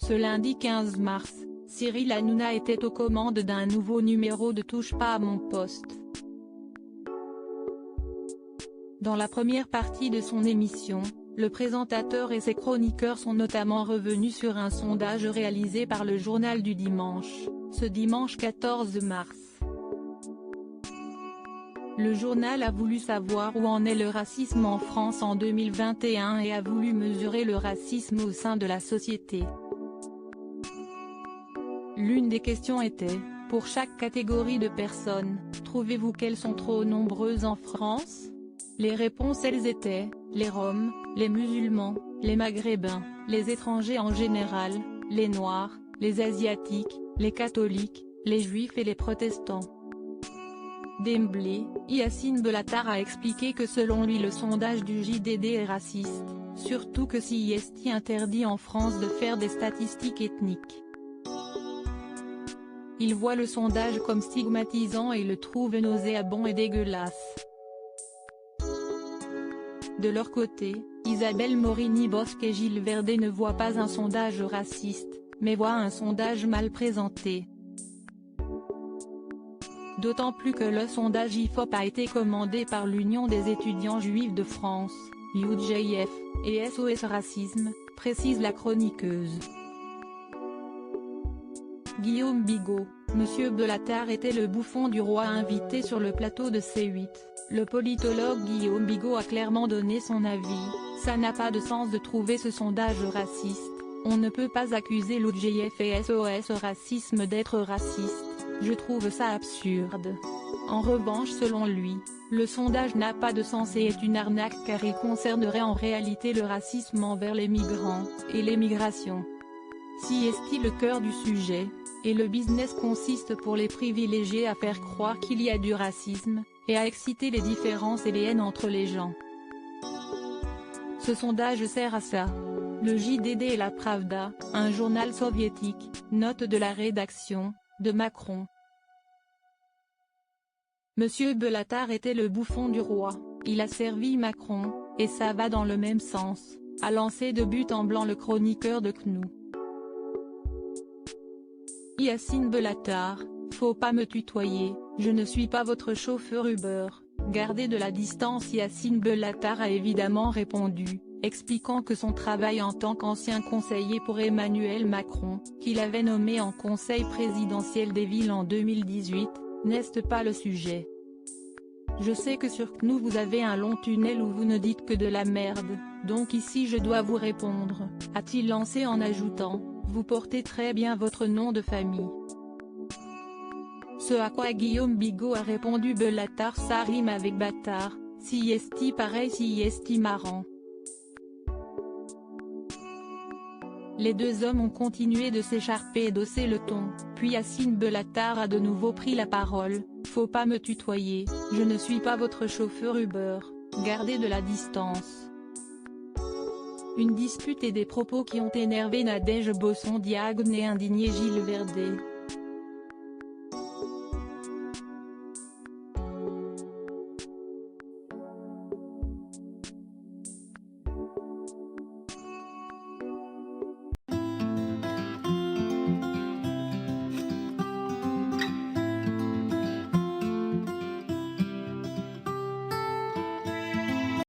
Ce lundi 15 mars, Cyril Hanouna était aux commandes d'un nouveau numéro de Touche pas à mon poste. Dans la première partie de son émission, le présentateur et ses chroniqueurs sont notamment revenus sur un sondage réalisé par le Journal du Dimanche, ce dimanche 14 mars. Le journal a voulu savoir où en est le racisme en France en 2021 et a voulu mesurer le racisme au sein de la société. L'une des questions était, pour chaque catégorie de personnes, trouvez-vous qu'elles sont trop nombreuses en France? Les réponses elles étaient, les Roms, les musulmans, les Maghrébins, les étrangers en général, les Noirs, les Asiatiques, les catholiques, les Juifs et les protestants. D'emblée, Yacine Bellatar a expliqué que selon lui le sondage du JDD est raciste, surtout que CIST interdit en France de faire des statistiques ethniques. Il voit le sondage comme stigmatisant et le trouve nauséabond et dégueulasse. De leur côté, Isabelle Morini-Bosc et Gilles Verdet ne voient pas un sondage raciste, mais voient un sondage mal présenté. D'autant plus que le sondage IFOP a été commandé par l'Union des étudiants juifs de France, UJF, et SOS Racisme, précise la chroniqueuse. Guillaume Bigot, Monsieur Bellatar était le bouffon du roi invité sur le plateau de C8. Le politologue Guillaume Bigot a clairement donné son avis, ça n'a pas de sens de trouver ce sondage raciste, on ne peut pas accuser l'UJF et SOS Racisme d'être racistes, je trouve ça absurde. En revanche selon lui, le sondage n'a pas de sens et est une arnaque car il concernerait en réalité le racisme envers les migrants, et les migrations. Si est-il le cœur du sujet, et le business consiste pour les privilégiés à faire croire qu'il y a du racisme, et à exciter les différences et les haines entre les gens. Ce sondage sert à ça. Le JDD et la Pravda, un journal soviétique, note de la rédaction, de Macron. Monsieur Bellatar était le bouffon du roi, il a servi Macron, et ça va dans le même sens, a lancé de but en blanc le chroniqueur de CNU. Yacine Bellatar, faut pas me tutoyer, je ne suis pas votre chauffeur Uber, gardez de la distance. Yacine Bellatar a évidemment répondu, expliquant que son travail en tant qu'ancien conseiller pour Emmanuel Macron, qu'il avait nommé en conseil présidentiel des villes en 2018, n'est pas le sujet. Je sais que sur CNU vous avez un long tunnel où vous ne dites que de la merde, donc ici je dois vous répondre, a-t-il lancé en ajoutant, vous portez très bien votre nom de famille. Ce à quoi Guillaume Bigot a répondu Bellatar ça rime avec bâtard, si est pareil si est marrant. Les deux hommes ont continué de s'écharper et d'hausser le ton, puis Yacine Bellatar a de nouveau pris la parole, faut pas me tutoyer, je ne suis pas votre chauffeur Uber, gardez de la distance. Une dispute et des propos qui ont énervé Nadège Bosson-Diagne et indigné Gilles Verdet.